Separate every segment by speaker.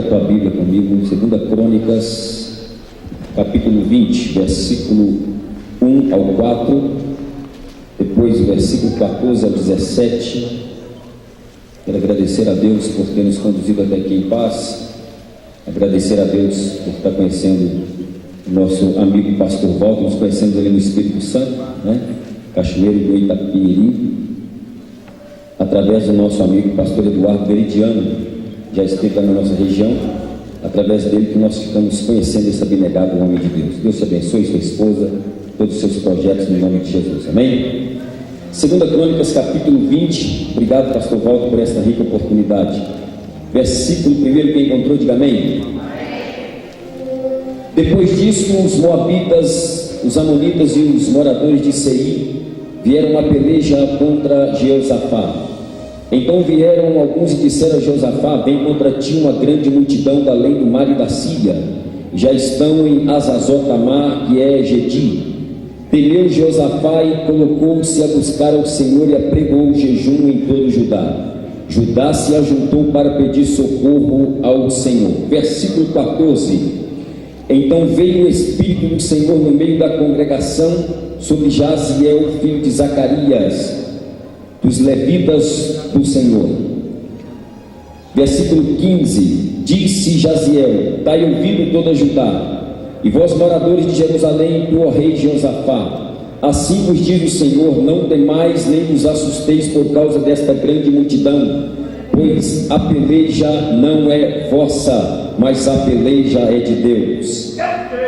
Speaker 1: tua Bíblia comigo, 2 Crônicas, capítulo 20, versículo 1 ao 4, depois o versículo 14 ao 17. Quero agradecer a Deus por ter nos conduzido até aqui em paz, agradecer a Deus por estar conhecendo o nosso amigo pastor Walter, nos conhecendo ele no Espírito Santo, Cachoeiro do Itapimirim, através do nosso amigo pastor Eduardo Veridiano, já esteve na nossa região, através dele que nós ficamos conhecendo esse abnegado homem de Deus. Deus te abençoe, sua esposa, todos os seus projetos, no nome de Jesus, amém? 2 Crônicas, capítulo 20, obrigado pastor Walter por esta rica oportunidade. Versículo 1, quem encontrou, diga amém. Depois disso, os moabitas, os amonitas e os moradores de Seir vieram a peleja contra Jeosafá. Então vieram alguns e disseram a Josafá: vem contra ti uma grande multidão da além do mar e da Síria, já estão em Azazó-Tamar, que é Gedi. Temeu Josafá e colocou-se a buscar ao Senhor e apregou o jejum em todo Judá. Judá se ajuntou para pedir socorro ao Senhor. Versículo 14. Então veio o Espírito do Senhor no meio da congregação sobre Jaziel, filho de Zacarias, dos levitas do Senhor. Versículo 15. Disse Jaziel: dai ouvido toda Judá, e vós moradores de Jerusalém, tu, ó rei Jeosafá, assim vos diz o Senhor: não temais nem vos assusteis por causa desta grande multidão, pois a peleja não é vossa, mas a peleja é de Deus.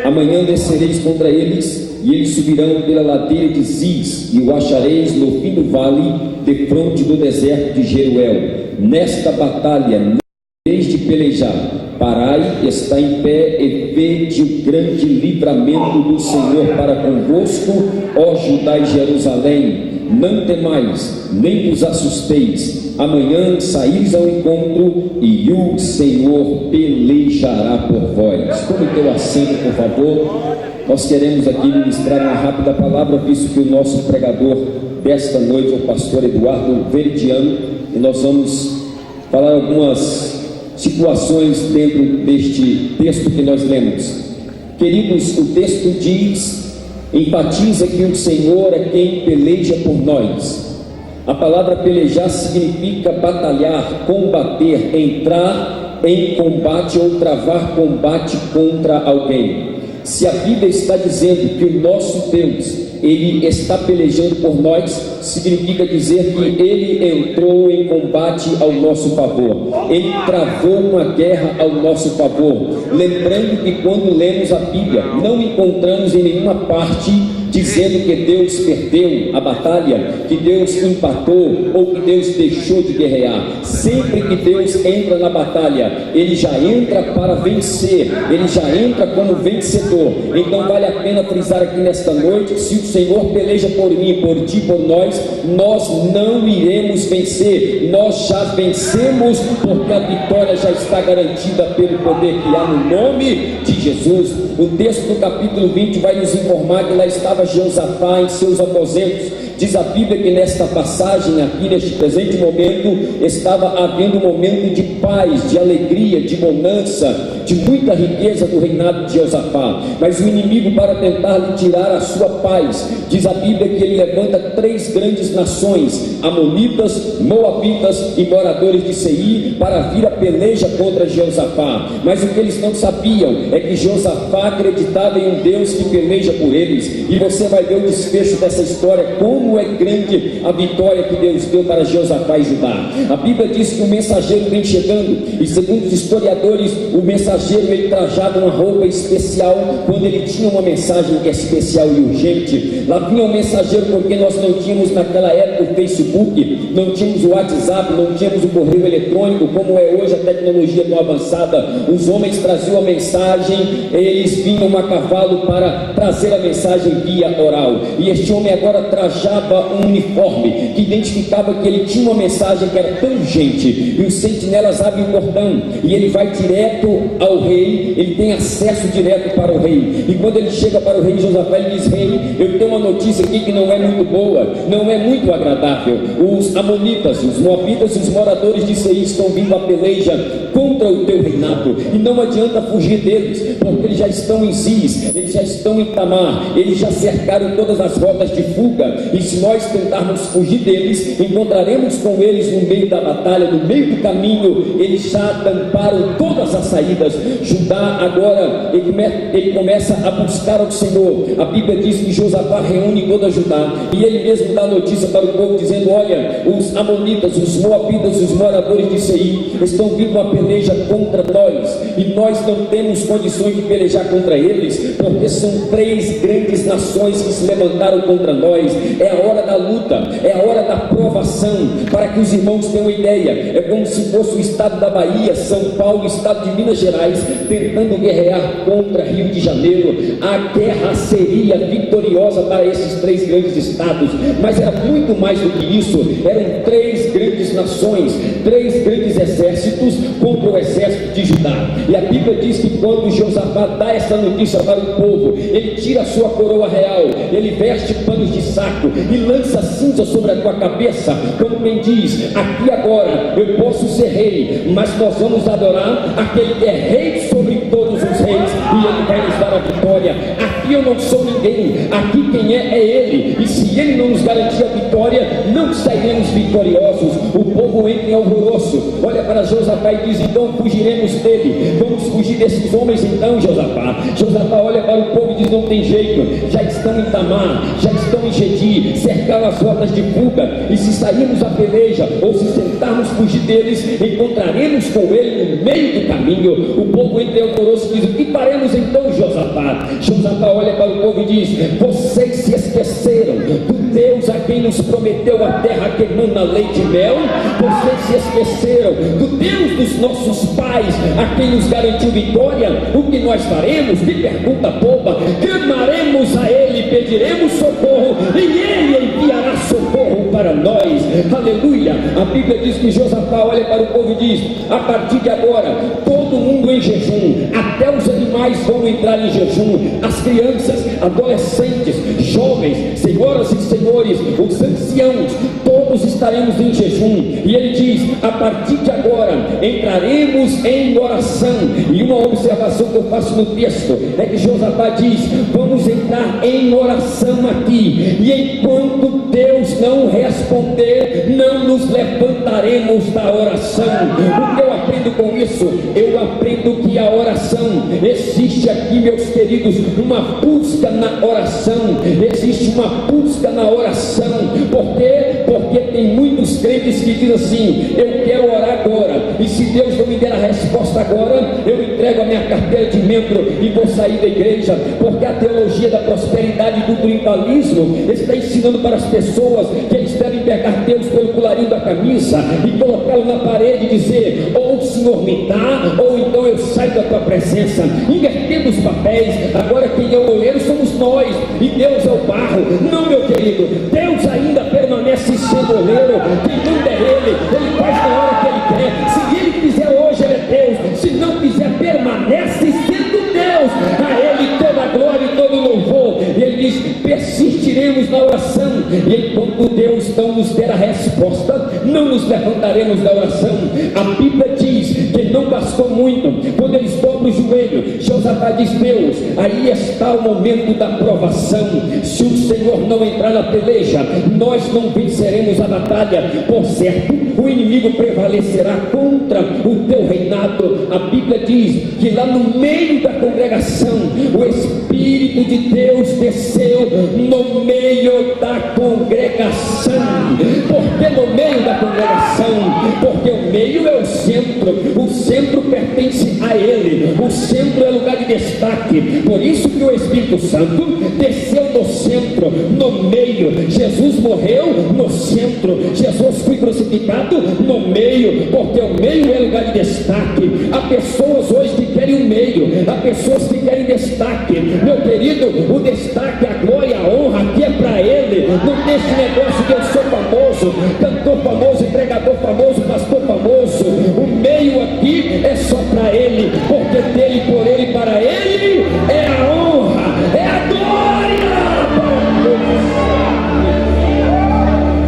Speaker 1: Amanhã descereis contra eles, e eles subirão pela ladeira de Ziz, e o achareis no fim do vale, defronte do deserto de Jeruel. Nesta batalha não tereis de pelejar. Parai, está em pé, e vede o grande livramento do Senhor para convosco, ó Judá e Jerusalém. Não temais, nem vos assusteis. Amanhã saís ao encontro, e o Senhor pelejará por vós. Tome teu assento, por favor. Nós queremos aqui ministrar uma rápida palavra, visto que o nosso pregador desta noite é o pastor Eduardo Veridiano, e nós vamos falar algumas situações dentro deste texto que nós lemos. Queridos, o texto diz, enfatiza que o Senhor é quem peleja por nós. A palavra pelejar significa batalhar, combater, entrar em combate ou travar combate contra alguém. Se a Bíblia está dizendo que o nosso Deus, Ele está pelejando por nós, significa dizer que Ele entrou em combate ao nosso favor, Ele travou uma guerra ao nosso favor. Lembrando que quando lemos a Bíblia, não encontramos em nenhuma parte dizendo que Deus perdeu a batalha, que Deus empatou ou que Deus deixou de guerrear. Sempre que Deus entra na batalha, Ele já entra para vencer, Ele já entra como vencedor. Então vale a pena frisar aqui nesta noite: se o Senhor peleja por mim, por ti, por nós não iremos vencer, nós já vencemos, porque a vitória já está garantida pelo poder que há no nome de Jesus. O texto do capítulo 20 vai nos informar que lá estava Jeosafá em seus aposentos. Diz a Bíblia que nesta passagem aqui, neste presente momento, estava havendo um momento de paz, de alegria, de bonança, de muita riqueza do reinado de Jeosafá. Mas o inimigo, para tentar lhe tirar a sua paz, diz a Bíblia que ele levanta 3 grandes nações: amonitas, moabitas e moradores de Seir, para vir a peleja contra Jeosafá. Mas o que eles não sabiam é que Jeosafá acreditava em um Deus que peleja por eles. E você vai ver o desfecho dessa história, como é grande a vitória que Deus deu para Jeosafá e Judá. A Bíblia diz que o mensageiro vem chegando, e segundo os historiadores, o mensageiro ele trajava uma roupa especial quando ele tinha uma mensagem que é especial e urgente. Lá vinha o mensageiro, porque nós não tínhamos naquela época o Facebook, não tínhamos o WhatsApp, não tínhamos o correio eletrônico como é hoje, a tecnologia tão avançada. Os homens traziam a mensagem, eles vinham a cavalo para trazer a mensagem via oral, e este homem agora trajava um uniforme que identificava que ele tinha uma mensagem que era tão urgente, e os sentinelas abrem o cordão, e ele vai direto ao rei, ele tem acesso direto para o rei. E quando ele chega para o rei Josafá, ele diz: rei, eu tenho uma notícia aqui que não é muito boa, não é muito agradável. Os amonitas, os moabitas e os moradores de Seir estão vindo a peleja com contra o teu reinado, e não adianta fugir deles, porque eles já estão em Ziz, eles já estão em Tamar, eles já cercaram todas as rotas de fuga, e se nós tentarmos fugir deles, encontraremos com eles no meio da batalha, no meio do caminho. Eles já tamparam todas as saídas. Judá agora, ele começa a buscar ao Senhor. A Bíblia diz que Josafá reúne toda Judá, e ele mesmo dá notícia para o povo, dizendo: olha, os amonitas, os moabitas, os moradores de Seir estão vindo a peleja contra nós, e nós não temos condições de pelejar contra eles, porque são 3 grandes nações que se levantaram contra nós. É a hora da luta, é a hora da provação. Para que os irmãos tenham uma ideia, é como se fosse o estado da Bahia, São Paulo, o estado de Minas Gerais, tentando guerrear contra Rio de Janeiro. A guerra seria vitoriosa para esses 3 grandes estados, mas era muito mais do que isso. Eram 3 grandes nações, 3 grandes exércitos contra o exército de Judá. E a Bíblia diz que quando Josafá dá essa notícia para o povo, ele tira a sua coroa real, ele veste panos de saco e lança cinza sobre a tua cabeça, como quem diz: aqui agora eu posso ser rei, mas nós vamos adorar aquele que é rei sobre todos os reis, e ele vai nos dar a vitória. Aqui eu não sou ninguém, aqui quem é ele, e se ele não nos garantir a vitória, não sairemos vitoriosos. O povo entra em alvoroço, olha para Josafá e diz: então fugiremos dele, vamos fugir desses homens então, Josafá. Josafá olha para o povo e diz: não tem jeito, já estão em Tamar, já estão em Gedi, cercaram as rotas de fuga, e se sairmos a peleja, ou se tentarmos fugir deles, encontraremos com ele no meio do caminho. O povo entra em alvoroço e diz: o que faremos então, Josafá? Josafá olha para o povo e diz: vocês se esqueceram do Deus a quem nos prometeu a terra que emana leite e mel? Vocês se esqueceram do Deus dos nossos pais a quem nos garantiu vitória? O que nós faremos? Que pergunta boba! Clamaremos a ele, pediremos socorro, e ele enviará socorro para nós. Aleluia! A Bíblia diz que Josafá olha para o povo e diz: a partir de agora, todo mundo em jejum, até os animais vão entrar em jejum, as crianças, adolescentes, jovens, senhoras e senhores, os anciãos, todos estaremos em jejum. E ele diz: a partir de agora entraremos em oração. E uma observação que eu faço no texto é que Josafá diz: vamos entrar em oração aqui, e enquanto Deus não responder, não nos levantaremos da oração. O que eu aprendo com isso? Eu aprendo que a oração existe aqui, meus queridos, uma busca na oração. Existe uma busca na oração. Por quê? Porque tem muitos crentes que dizem assim: eu quero orar agora, e se Deus não me der a resposta agora, eu entrego a minha carteira de membro e vou sair da igreja. Porque a teologia da prosperidade do triunfalismo está ensinando para as pessoas que eles devem pegar Deus pelo colarinho da camisa e colocá-lo na parede e dizer: ou o Senhor me dá, ou então eu saio da tua presença, invertendo os papéis. Agora quem é o oleiro somos nós, e Deus é o barro. Não, meu querido, Deus ainda permanece sendo oleiro. Quem manda é ele faz na hora que ele quer. Se ele quiser hoje, ele é Deus; se não quiser, permanece sendo Deus. A ele toda a glória e todo o louvor. E ele diz: persistiremos na oração, e enquanto Deus não nos der a resposta, não nos levantaremos da oração. A Bíblia diz que não bastou muito, quando eles dobram o joelho, Josafá diz: Deus, aí está o momento da provação. Se o Senhor não entrar na peleja, nós não venceremos a batalha. Por certo, o inimigo prevalecerá contra o teu reinado. A Bíblia diz que lá no meio da congregação, o Espírito de Deus desceu no meio da congregação. Por que no meio da congregação? Porque o meio é o centro pertence a ele, o centro é lugar de destaque. Por isso que o Espírito Santo desceu no centro, no meio. Jesus morreu no centro, Jesus foi crucificado no meio, porque o meio é lugar de destaque. Há pessoas hoje que querem o meio, há pessoas que querem destaque. Meu querido, o destaque, a glória, a honra aqui é para ele. Não tem esse negócio de eu sou famoso, cantor famoso, pregador famoso, pastor famoso. O meio aqui é só para ele, porque dele, por ele, para ele é a honra, é a glória.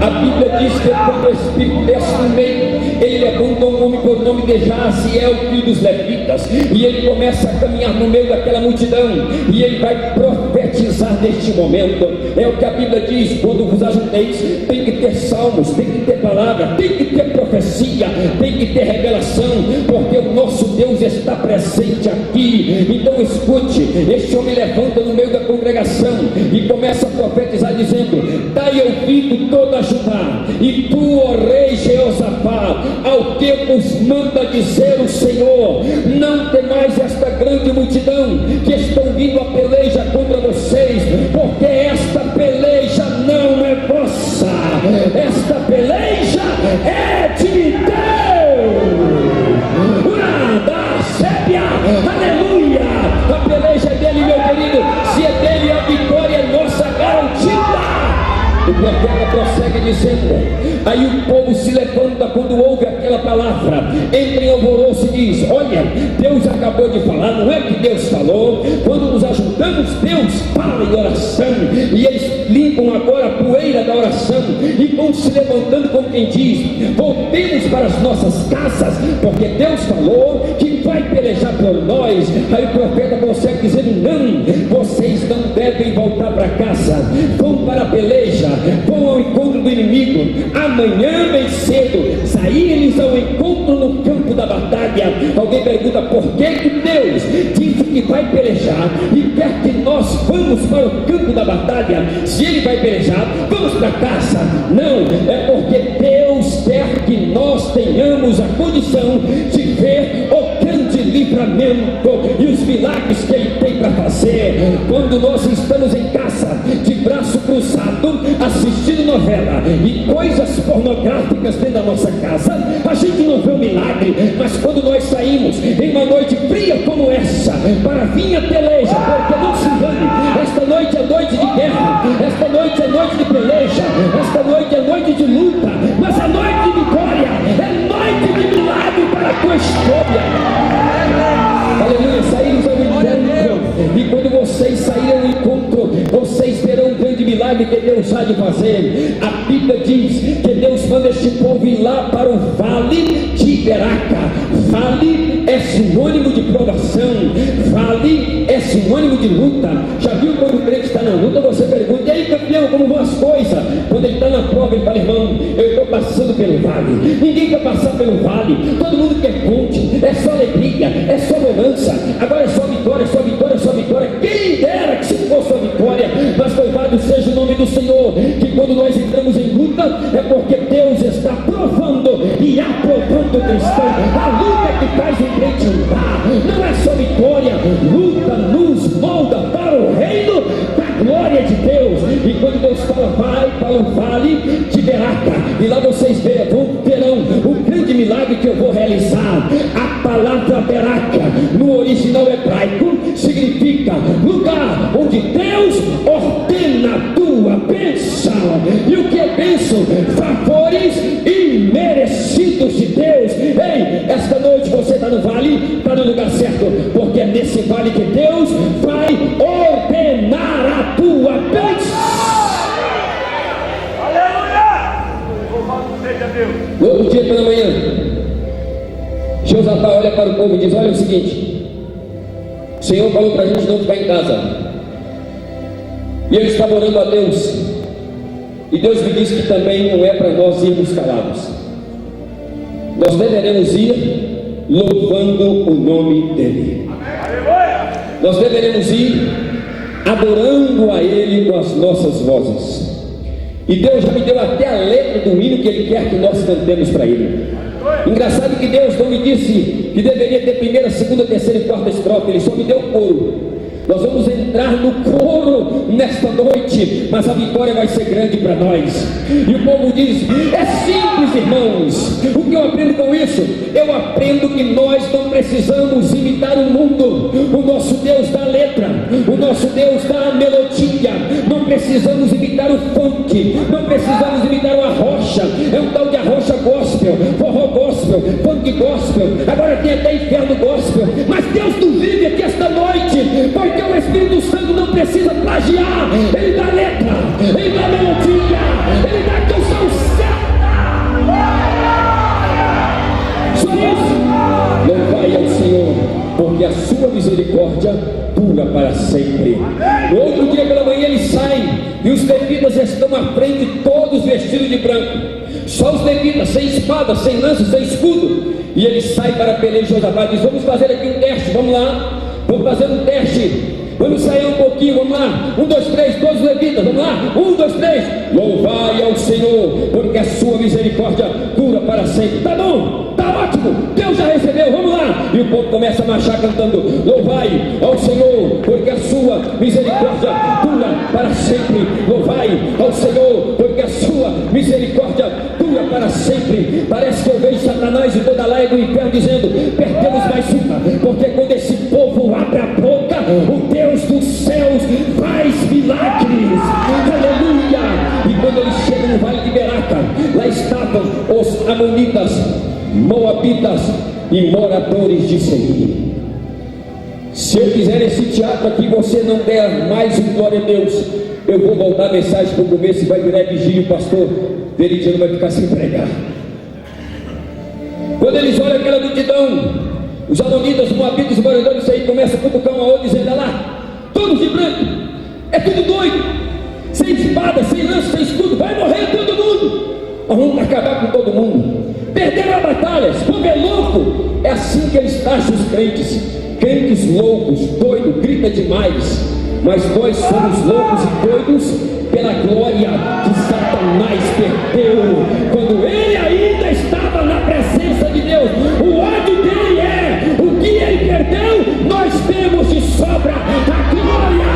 Speaker 1: A Bíblia diz que quando o Espírito desce no meio, ele levanta um homem por nome de Jaziel, filho dos levitas, e ele começa a caminhar no meio daquela multidão, e ele vai profetizar neste momento. É o que a Bíblia diz: quando vos ajunteis, tem que ter salmos, tem que ter palavra, tem que ter profecia, tem que ter revelação, porque o nosso Deus está presente aqui. Então escute, este homem levanta no meio da congregação e começa a profetizar dizendo: dai ouvido toda Judá, e tu, ó rei Jeosafá, ao que vos manda dizer o Senhor: não temais esta grande multidão que estão vindo a peleja contra vocês, porque esta peleja não é vossa, esta peleja é de Deus. Da sébia, aleluia, a peleja é dele, meu querido. Se é dele, a vitória é nossa garantida. O profeta prossegue dizendo, aí o povo se levanta quando ouve aquela palavra, entra em alvoroço e diz: olha, Deus acabou de falar, não é que Deus falou. Quando nos ajuntamos, Deus fala em oração, e eles limpam agora a poeira da oração e vão se levantando como quem diz: voltemos para as nossas casas, porque Deus falou que vai pelejar por nós. Aí o profeta prossegue dizendo: não, vocês não devem voltar para casa, vão para a peleja, vão ao encontro do inimigo. Amanhã bem cedo saí-lhes ao encontro no campo da batalha. Alguém pergunta: por que Deus disse que vai pelejar e quer que nós vamos para o campo da batalha? Se ele vai pelejar, vamos para casa. Não, é porque Deus quer que nós tenhamos a condição de ver o grande livramento e os milagres que ele tem para fazer. Quando nós estamos em casa, de braço cruzado, assistindo novela e coisas pornográficas dentro da nossa casa, a gente não vê um milagre. Mas quando nós saímos em uma noite fria como essa, para vir a peleja, porque não se engane, esta noite é noite de guerra, esta noite é noite de peleja, esta noite é noite de luta, mas é noite de vitória, é noite de milagre para a tua história. Aleluia, saímos ao encontro, e quando vocês saírem ao encontro, vocês verão um grande milagre que Deus há de fazer. A Bíblia diz que Deus manda este povo ir lá para o vale de Iberaca. Vale é sinônimo de provação, vale é sinônimo de luta. Já viu quando o crente está na luta, você pergunta: e aí, campeão, como vão as coisas? Quando ele está na prova, ele fala: irmão, eu estou passando pelo vale. Ninguém quer passar pelo vale, todo mundo quer ponte, é só alegria, é só bonança, agora é só vitória, só vitória, só vitória. Quem dera que se fosse a vitória, mas louvado seja o nome do Senhor, que quando nós entramos em luta, é porque Deus está provando e aprovando o cristão. A luta que faz o crente andar, não é só vitória, luta nos molda para o reino da glória de Deus. E quando Deus fala: vai para o vale de Iberaca, e lá vocês verão o grande milagre que eu vou realizar. A palavra Iberaca no original hebraico significa lugar onde Deus ordena a tua bênção. E o que é bênção? Favores imerecidos de Deus. Ei, esta noite você está no vale, está no lugar certo, porque é nesse vale que Deus vai ordenar a tua bênção.
Speaker 2: Aleluia! Louvado seja Deus.
Speaker 1: No outro dia pela manhã, Jeosafá olha para o povo e diz: olha, é o seguinte, o Senhor falou para a gente não ficar em casa, e eu estava orando a Deus, e Deus me disse que também não é para nós irmos calados. Nós deveremos ir louvando o nome dEle. Nós deveremos ir adorando a Ele com as nossas vozes. E Deus já me deu até a letra do hino que Ele quer que nós cantemos para Ele. Engraçado que Deus não me disse que deveria ter primeira, segunda, terceira e quarta estrofe. Ele só me deu o coro. Nós vamos entrar no coro nesta noite, mas a vitória vai ser grande para nós. E o povo diz: é simples, irmãos. O que eu aprendo com isso? Eu aprendo que nós não precisamos imitar o mundo. O nosso Deus dá a letra, o nosso Deus dá a melodia. Não precisamos imitar o funk, não precisamos imitar o arrocha. É um tal de arrocha gospel, forró gospel, funk gospel, agora tem até inferno gospel. Mas Deus nos livre aqui esta noite, porque o Espírito Santo não precisa plagiar. Ele dá letra, Ele dá melodia, Ele dá canção certa. Só isso. sua misericórdia dura para sempre. No outro dia pela manhã eles saem, e os levitas estão à frente, todos vestidos de branco. Só os levitas, sem espada, sem lança, sem escudo. E eles saem para a peleja. Josafá diz: vamos fazer aqui um teste, vamos lá, vamos fazer um teste. Vamos sair um pouquinho, vamos lá. 1, 2, 3, todos os levitas, vamos lá. 1, 2, 3. Louvai ao Senhor, porque a sua misericórdia dura para sempre. Tá bom, tá ótimo, Deus já recebeu, vamos lá. E o povo começa a marchar cantando: louvai ao Senhor, porque a sua misericórdia dura para sempre. Louvai ao Senhor, porque a sua misericórdia dura para sempre. Parece que eu vejo Satanás e toda a laia do inferno dizendo: perdemos mais uma, porque quando esse povo abre a boca, o Deus dos céus faz milagres. Aleluia! E quando eles chegam no vale de Beraca, lá estavam os amonitas, moabitas e moradores de Seir. Se eu fizer esse teatro aqui, você não der mais um glória a Deus, eu vou voltar a mensagem para o começo e vai virar vigília. O pastor Veridiano vai ficar sem pregar. Quando eles olham aquela multidão, os amonitas, moabitas e moradores de Seir começam a cutucar um ao outro, dizendo: olha lá, todos de branco, é tudo doido, sem espada, sem lança, sem escudo, vai morrer todo mundo. Nós vamos acabar com todo mundo. Perderam a batalha, esse povo é louco. É assim que eles taxam os crentes. Crentes loucos, doidos, grita demais. Mas nós somos loucos e doidos pela glória que Satanás perdeu quando ele ainda estava na presença de Deus. O ódio dele é o que ele perdeu, nós temos de sobra a glória.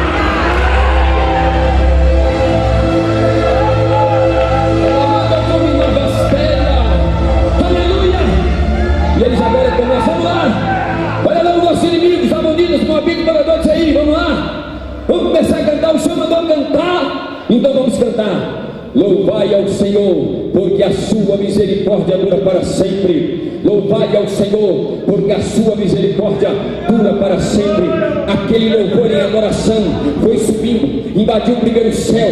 Speaker 1: E eles agora começam: vamos lá, olha lá os nossos inimigos, amonitas, moabitas, moradores aí, vamos lá, vamos começar a cantar. O Senhor mandou cantar, então vamos cantar. Louvai ao Senhor, porque a sua misericórdia dura para sempre. Louvai ao Senhor, porque a sua misericórdia dura para sempre. Aquele louvor em adoração foi subindo, invadiu o primeiro céu,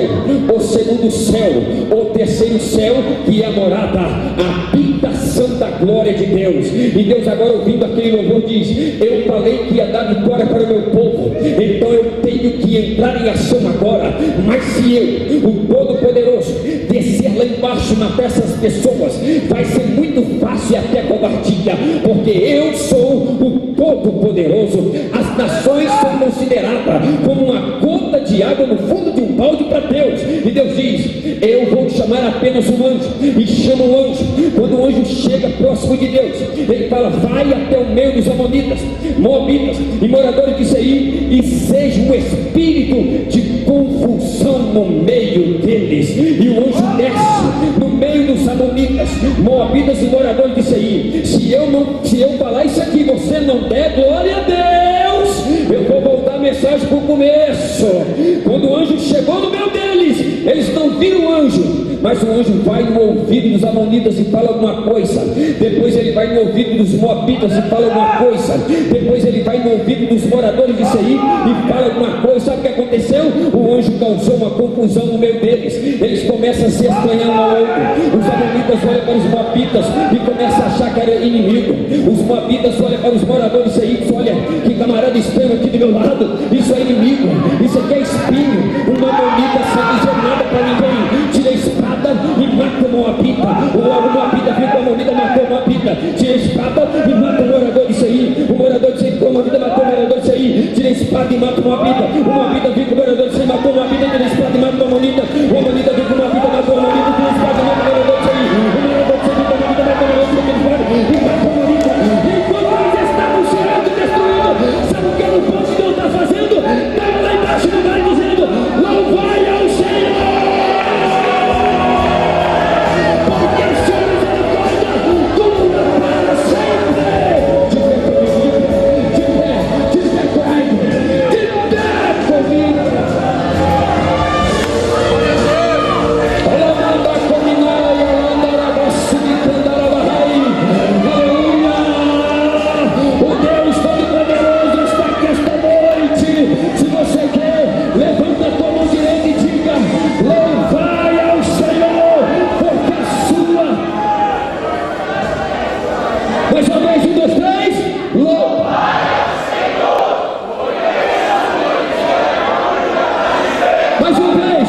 Speaker 1: o segundo céu, o terceiro céu, que é a morada, a habitação da glória de Deus. E Deus agora, ouvindo aquele louvor, diz: eu falei que ia dar vitória para o meu povo, então eu tenho que entrar em ação agora. Mas se eu, o Todo-Poderoso, descer lá embaixo, matar essas pessoas, vai ser muito fácil e até covardia, porque eu sou o Todo-Poderoso. As nações são consideradas como uma gota de água no fundo de um balde para Deus. E Deus diz: eu vou chamar apenas um anjo. E chama o anjo. Quando o anjo chega próximo de Deus, ele fala: vai até o meio dos amonitas, moabitas e moradores de Seir, e seja um espírito de confusão no meio deles. E o anjo desce no meio dos amonitas, moabitas e moradores de Seir. Se eu falar isso aqui, você não der glória a Deus, eu vou voltar a mensagem para o começo. Quando o anjo chegou no meio deles, eles não viram o anjo, mas o anjo vai no ouvido dos amonitas e fala alguma coisa. Depois ele vai no ouvido dos moabitas e fala alguma coisa. Depois ele vai no ouvido dos moradores de Seir e fala alguma coisa. Sabe o que aconteceu? O anjo causou uma confusão no meio deles. Eles começam a se estranhar um ao outro. Os amonitas olham para os moabitas e começam a achar que era inimigo. Os moabitas olham para os moradores de Seir e dizem: olha, que camarada estranho aqui do meu lado, isso é inimigo, isso aqui é espinho. Uma moabita sem dizer nada para ninguém, tira a espada e mata o moabita. O moabita viu que a moabita matou o moabita, tira a espada e mata o morador de Seir. O morador de Seir viu que a moabita matou o morador de Seir, tira a espada e mata o moabita. O moabita viu que o morador de Seir matou o moabita, tira a espada e mata o moabita. O moabita viu que o moabita matou o moabita, tira a espada e mata o morador de Seir. O morador de Seir viu que o moabita matou o moabita, tira a espada e mata o moabita. Enquanto eles estavam tirando e destruindo, sabe o que o povo de Deus está fazendo? Estava lá embaixo do vale dizendo: louvai ao Senhor, porque a sua misericórdia dura para sempre. De pé comigo, de pé comigo. Mais uma vez.